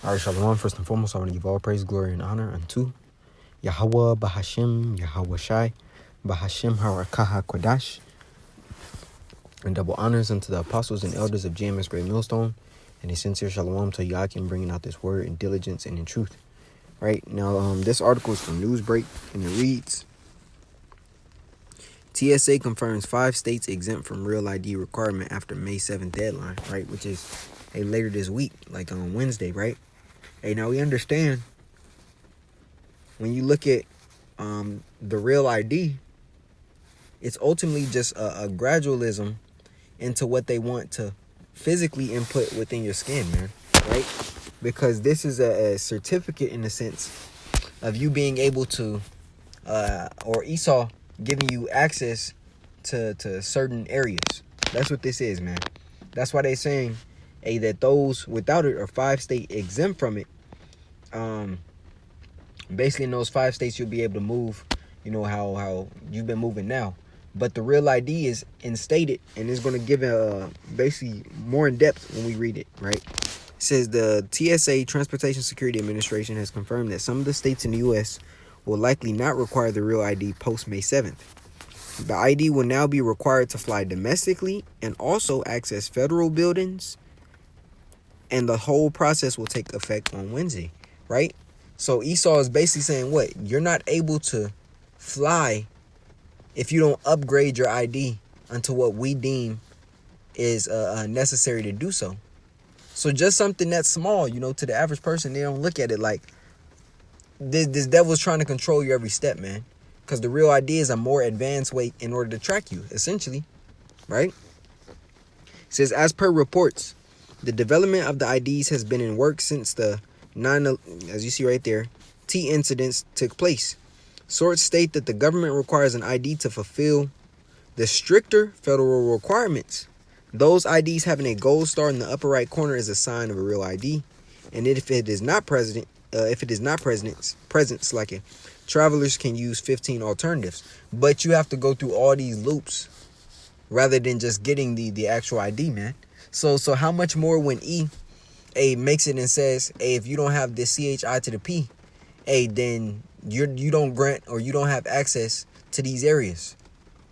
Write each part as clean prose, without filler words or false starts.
All right, Shalom. First and foremost, I want to give all praise, glory, and honor unto Yahweh, Bahashim, Yahweh Shai, Bahashim, Harakaha Kodash, and double honors unto the apostles and elders of GMS Great Millstone, and a sincere Shalom to Yakim, bringing out this word in diligence and in truth. Right now, this article is from Newsbreak, and it reads: TSA confirms 5 states exempt from real ID requirement after May 7th deadline, right? Which is later this week, like on Wednesday, right? Hey, now we understand when you look at the real ID, it's ultimately just a gradualism into what they want to physically input within your skin, man, right? Because this is a certificate in the sense of you being able to, or Esau giving you access to certain areas. That's what this is, man. That's why they're saying, hey, that those without it are 5 states exempt from it. Basically in those 5 states you'll be able to move, you know, how you've been moving now. But the real ID is instated, and it's going to give it basically more in depth when we read it, right? It says the TSA, Transportation Security Administration, has confirmed that some of the states in the U.S. will likely not require the real ID post May 7th. The ID will now be required to fly domestically and also access federal buildings, and the whole process will take effect on Wednesday, right? So Esau is basically saying what? You're not able to fly if you don't upgrade your ID unto what we deem is necessary to do so. So just something that's small, you know, to the average person, they don't look at it like this devil's trying to control you every step, man. Because the real ID is a more advanced way in order to track you, essentially, right? It says, as per reports, the development of the IDs has been in work since the as you see right there, T incidents took place. Sources state that the government requires an ID to fulfill the stricter federal requirements. Those IDs having a gold star in the upper right corner is a sign of a real ID, and if it is not present, like it, travelers can use 15 alternatives. But you have to go through all these loops rather than just getting the actual ID, man. So how much more when makes it and says, hey, if you don't have this CHI to the P, hey, then you don't grant or you don't have access to these areas,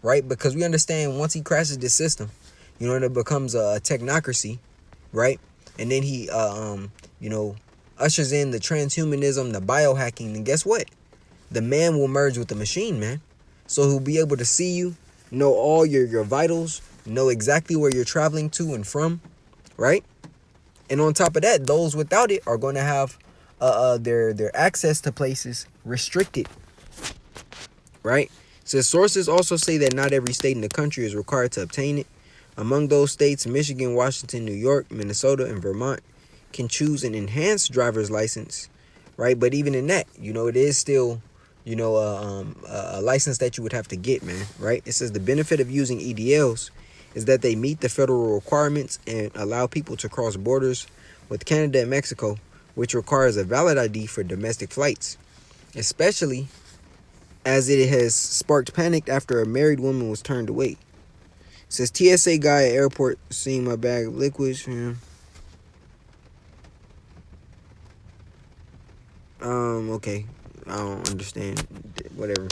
right? Because we understand once he crashes this system, you know, it becomes a technocracy, right? And then he, ushers in the transhumanism, the biohacking, and guess what? The man will merge with the machine, man. So he'll be able to see you, know all your vitals, know exactly where you're traveling to and from, right? And on top of that, those without it are going to have their access to places restricted, right? So sources also say that not every state in the country is required to obtain it. Among those states, Michigan, Washington, New York, Minnesota, and Vermont can choose an enhanced driver's license, right? But even in that, you know, it is still, you know, a license that you would have to get, man, right? It says the benefit of using EDLs is that they meet the federal requirements and allow people to cross borders with Canada and Mexico, which requires a valid ID for domestic flights, especially as it has sparked panic after a married woman was turned away. It says TSA guy at airport seeing my bag of liquids. Okay, I don't understand. Whatever.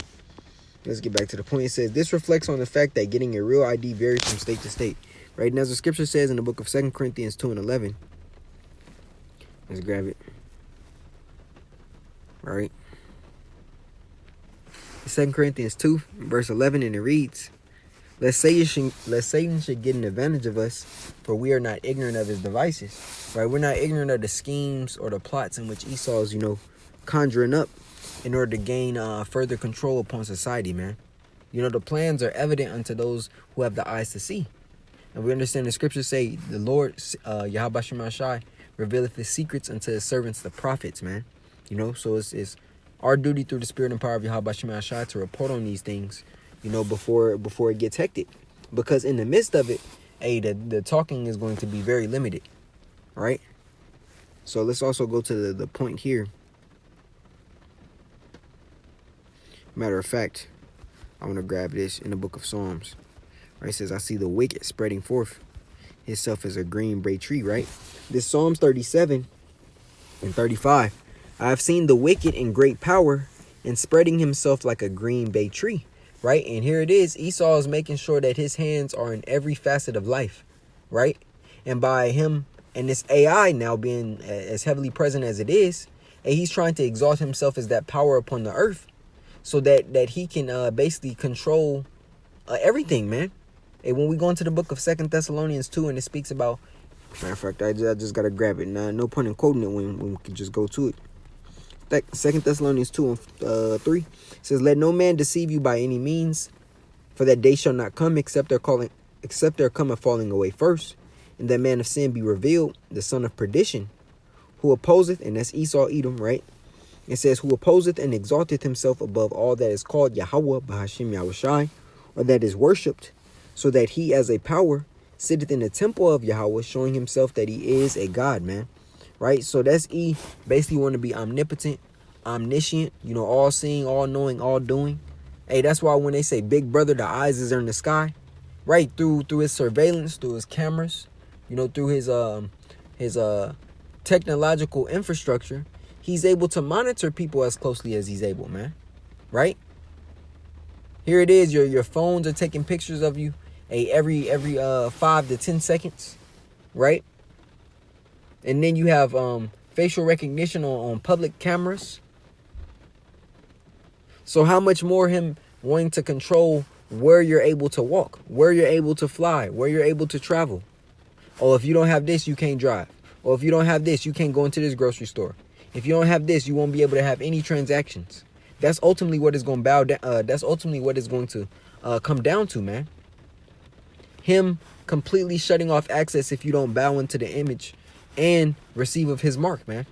Let's get back to the point. It says, this reflects on the fact that getting a real ID varies from state to state. Right? And as the scripture says in the book of 2 Corinthians 2:11. Let's grab it. Right? 2 Corinthians 2, verse 11, and it reads, Lest Satan should get an advantage of us, for we are not ignorant of his devices. Right? We're not ignorant of the schemes or the plots in which Esau's, conjuring up in order to gain further control upon society, man. You know, the plans are evident unto those who have the eyes to see. And we understand the scriptures say, the Lord, Yahweh Shai, revealeth his secrets unto his servants, the prophets, man. You know, so it's our duty through the spirit and power of Yahweh Shai to report on these things, you know, before it gets hectic. Because in the midst of it, hey, the talking is going to be very limited, right? So let's also go to the point here. Matter of fact, I want to grab this in the book of Psalms. Right? It says, I see the wicked spreading forth himself as a green bay tree, right? This Psalms 37 And 35, I have seen the wicked in great power and spreading himself like a green bay tree. Right? And here it is. Esau is making sure that his hands are in every facet of life. Right? And by him and this AI now being as heavily present as it is, and he's trying to exalt himself as that power upon the earth so that he can basically control everything, man. And when we go into the book of 2 Thessalonians 2, and it speaks about, matter of fact, I just got to grab it. No point in quoting it when we can just go to it. 2 Thessalonians 2 and 3 says, let no man deceive you by any means, for that day shall not come except there come a falling away first, and that man of sin be revealed, the son of perdition, who opposeth, and that's Esau Edom, right? It says, who opposeth and exalteth himself above all that is called Yahweh Bahashim Yahushai, or that is worshipped, so that he as a power sitteth in the temple of Yahweh, showing himself that he is a God, man. Right? So that's E. Basically want to be omnipotent, omniscient, all seeing, all knowing, all doing. Hey, that's why when they say big brother, the eyes is in the sky, right? Through his surveillance, through his cameras, through his technological infrastructure, he's able to monitor people as closely as he's able, man. Right? Here it is. Your phones are taking pictures of you every 5 to 10 seconds, right? And then you have facial recognition on public cameras. So how much more him wanting to control where you're able to walk, where you're able to fly, where you're able to travel. Oh, if you don't have this, you can't drive. Or if you don't have this, you can't go into this grocery store. If you don't have this, you won't be able to have any transactions. That's ultimately what is going to that's ultimately what is going to come down to, man. Him completely shutting off access if you don't bow into the image and receive of his mark, man.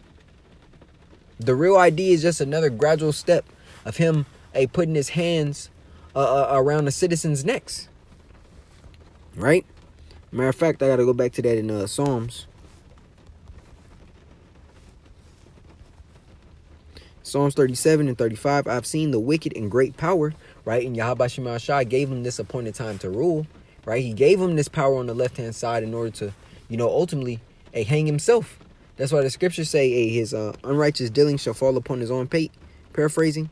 The real ID is just another gradual step of him putting his hands around the citizens' necks. Right? Matter of fact, I got to go back to that in Psalms. Psalms 37 and 35. I've seen the wicked in great power, right? And Yahweh Shema Shai gave him this appointed time to rule, right? He gave him this power on the left-hand side in order to, ultimately hang himself. That's why the scriptures say his unrighteous dealing shall fall upon his own pate. Paraphrasing.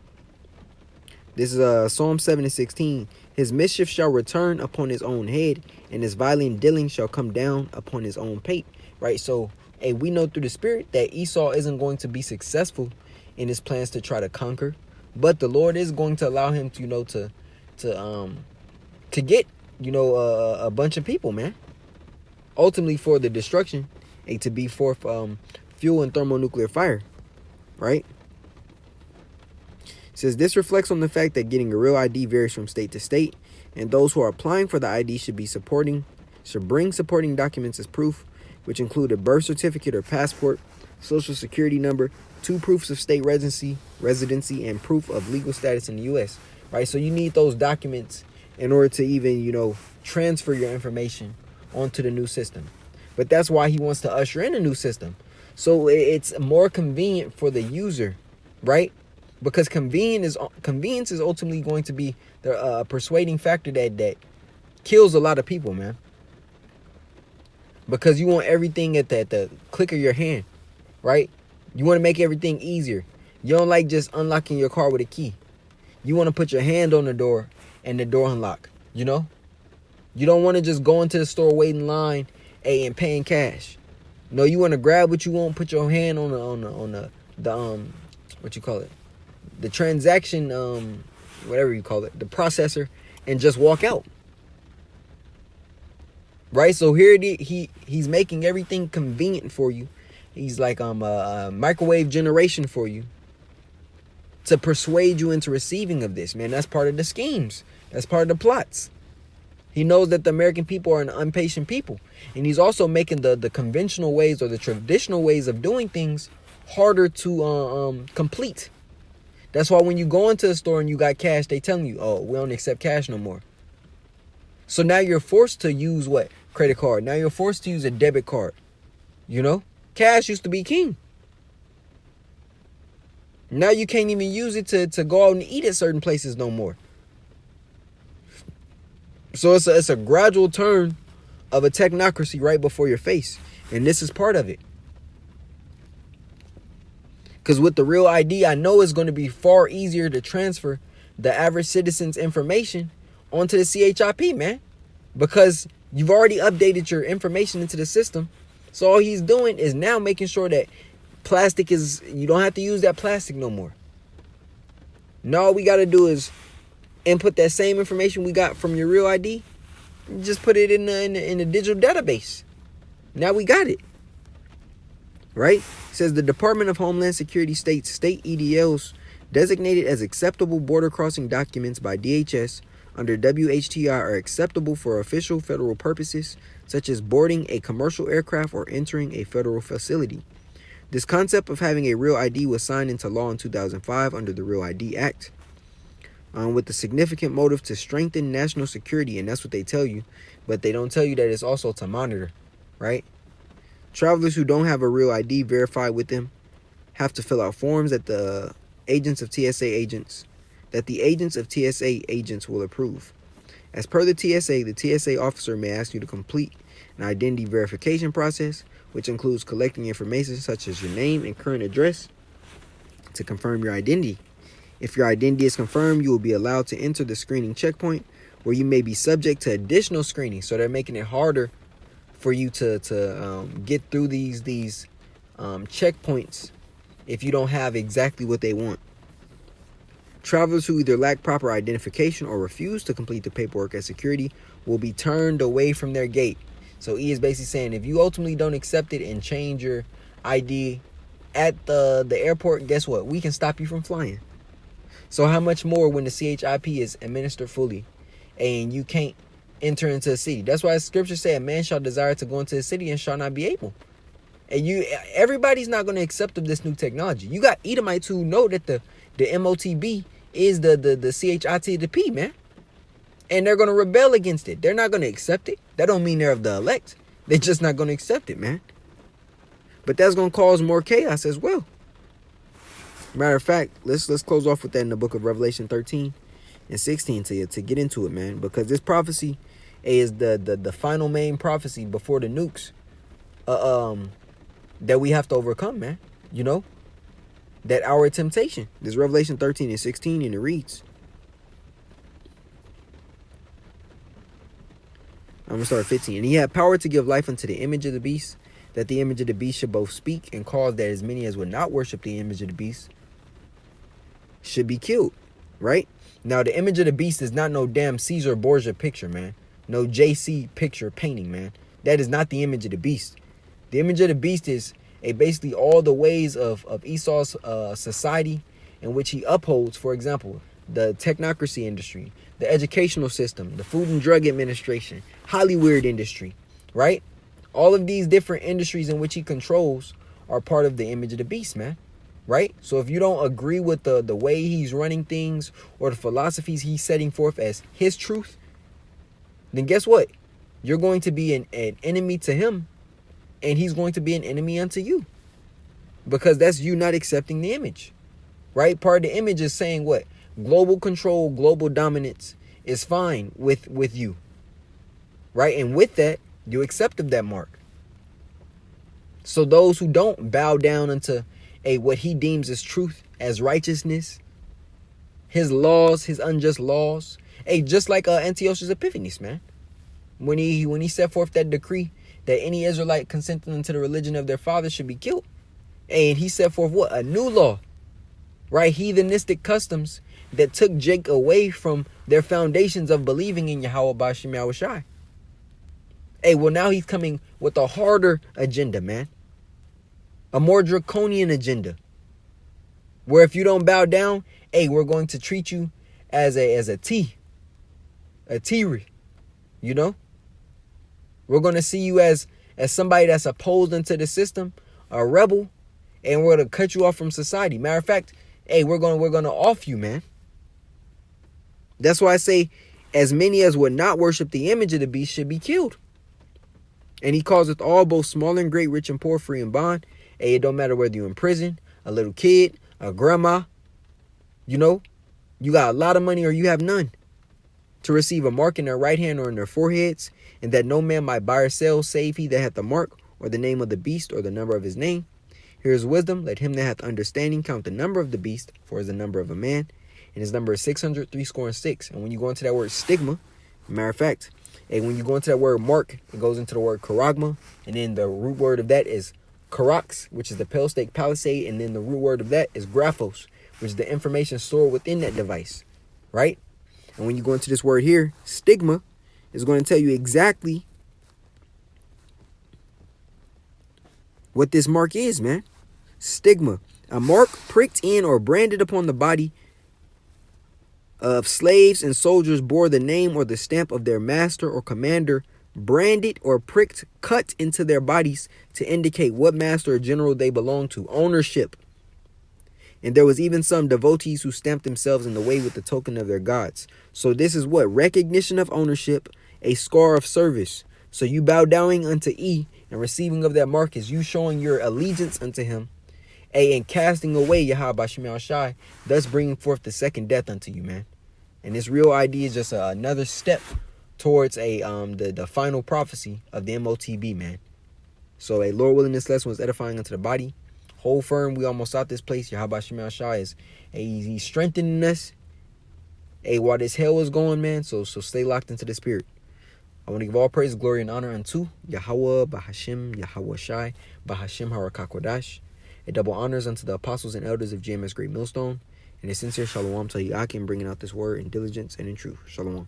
This is Psalm 7 and 16. His mischief shall return upon his own head, and his violent dealing shall come down upon his own pate. Right? So, we know through the spirit that Esau isn't going to be successful in his plans to try to conquer, but the Lord is going to allow him to get a bunch of people, man. Ultimately for the destruction, to be forth fuel and thermonuclear fire, right? It says this reflects on the fact that getting a real ID varies from state to state, and those who are applying for the ID should bring supporting documents as proof, which include a birth certificate or passport, social security number, 2 proofs of state residency, and proof of legal status in the U.S. Right? So you need those documents in order to even, transfer your information onto the new system. But that's why he wants to usher in a new system. So it's more convenient for the user, right? Because convenience is ultimately going to be the persuading factor that kills a lot of people, man. Because you want everything at the click of your hand, right? You want to make everything easier. You don't like just unlocking your car with a key. You want to put your hand on the door and the door unlock, You don't want to just go into the store, wait in line, and paying cash. No, you want to grab what you want, put your hand on the what you call it, the transaction, whatever you call it, the processor, and just walk out. Right? So here he's making everything convenient for you. He's like a microwave generation for you to persuade you into receiving of this, man. That's part of the schemes. That's part of the plots. He knows that the American people are an impatient people. And he's also making the conventional ways or the traditional ways of doing things harder to complete. That's why when you go into a store and you got cash, they telling you, oh, we don't accept cash no more. So now you're forced to use what? Credit card. Now you're forced to use a debit card. Cash used to be king. Now you can't even use it to go out and eat at certain places no more. So it's a gradual turn of a technocracy right before your face. And this is part of it. Because with the real ID, I know it's going to be far easier to transfer the average citizen's information onto the CHIP, man. Because you've already updated your information into the system. So all he's doing is now making sure that plastic is, you don't have to use that plastic no more. Now all we got to do is input that same information we got from your real ID. Just put it in the digital database. Now we got it. Right? It says the Department of Homeland Security states state EDLs designated as acceptable border crossing documents by DHS under WHTI are acceptable for official federal purposes, such as boarding a commercial aircraft or entering a federal facility. This concept of having a real ID was signed into law in 2005 under the Real ID Act, with the significant motive to strengthen national security, and that's what they tell you, but they don't tell you that it's also to monitor, right? Travelers who don't have a real ID verified with them have to fill out forms that the agents of TSA agents will approve. As per the TSA officer may ask you to complete an identity verification process, which includes collecting information such as your name and current address to confirm your identity. If your identity is confirmed, you will be allowed to enter the screening checkpoint, where you may be subject to additional screening. So they're making it harder for you to get through these checkpoints if you don't have exactly what they want. Travelers who either lack proper identification or refuse to complete the paperwork at security will be turned away from their gate. So E is basically saying if you ultimately don't accept it and change your ID at the airport, guess what? We can stop you from flying. So how much more when the CHIP is administered fully and you can't enter into a city? That's why scripture said, man shall desire to go into a city and shall not be able. And everybody's not going to accept of this new technology. You got Edomites who know that the MOTB is the CHIT, the P, man. And they're going to rebel against it. They're not going to accept it. That don't mean they're of the elect. They're just not going to accept it, man. But that's going to cause more chaos as well. Matter of fact, let's close off with that in the book of Revelation 13 and 16 to get into it, man. Because this prophecy is the final main prophecy before the nukes that we have to overcome, man. You know? That our temptation. This Revelation 13 and 16, and it reads. I'm going to start at 15. And he had power to give life unto the image of the beast, that the image of the beast should both speak and cause that as many as would not worship the image of the beast should be killed. Right? Now, the image of the beast is not no damn Caesar Borgia picture, man. No JC picture painting, man. That is not the image of the beast. The image of the beast is basically all the ways of Esau's society in which he upholds, for example, the technocracy industry, the educational system, the Food and Drug Administration, Hollywood industry, right? All of these different industries in which he controls are part of the image of the beast, man, right? So if you don't agree with the way he's running things or the philosophies he's setting forth as his truth, then guess what? You're going to be an enemy to him, and he's going to be an enemy unto you, because that's you not accepting the image, right? Part of the image is saying what? Global control, global dominance is fine with you, right? And with that, you accept of that mark. So those who don't bow down unto what he deems as truth, as righteousness, his laws, his unjust laws, just like Antiochus Epiphanes, man, when he set forth that decree that any Israelite consenting unto the religion of their father should be killed. And he set forth what? A new law, right? Heathenistic customs that took Jake away from their foundations of believing in Yahweh Ba'Shem Yahushai. Well, now he's coming with a harder agenda, man. A more draconian agenda. Where if you don't bow down, we're going to treat you as a Tiri, you know? We're going to see you as somebody that's opposed into the system, a rebel, and we're going to cut you off from society. Matter of fact, we're going to off you, man. That's why I say as many as would not worship the image of the beast should be killed. And he causeth all, both small and great, rich and poor, free and bond. It don't matter whether you're in prison, a little kid, a grandma, you know, you got a lot of money or you have none, to receive a mark in their right hand or in their foreheads, and that no man might buy or sell save he that hath the mark or the name of the beast or the number of his name. Here is wisdom. Let him that hath understanding count the number of the beast, for it is the number of a man, and his number is 666. And when you go into that word stigma, matter of fact, and when you go into that word mark, it goes into the word charagma, and then the root word of that is charax, which is the pale stake palisade, and then the root word of that is graphos, which is the information stored within that device, right? And when you go into this word here, stigma, is going to tell you exactly what this mark is, man. Stigma, a mark pricked in or branded upon the body of slaves and soldiers bore the name or the stamp of their master or commander, branded or pricked, cut into their bodies to indicate what master or general they belong to. Ownership. And there was even some devotees who stamped themselves in the way with the token of their gods. So this is what? Recognition of ownership, a scar of service. So you bow down unto E, and receiving of that mark is you showing your allegiance unto him. A, and casting away Yahweh Bashim Al Shai, thus bringing forth the second death unto you, man. And this real idea is just another step towards the final prophecy of the MOTB, man. So a Lord willing, this lesson was edifying unto the body. Hold firm, we almost out this place. Yahweh Bashim Al Shai is he's strengthening us. While this hell is going, man. So stay locked into the spirit. I want to give all praise, glory, and honor unto Yahweh, Bahashim, Yahweh Shai, Bahashim Harakakodash. A double honors unto the apostles and elders of GMS Great Millstone. And a sincere shalom to Yakim, bringing out this word in diligence and in truth. Shalom.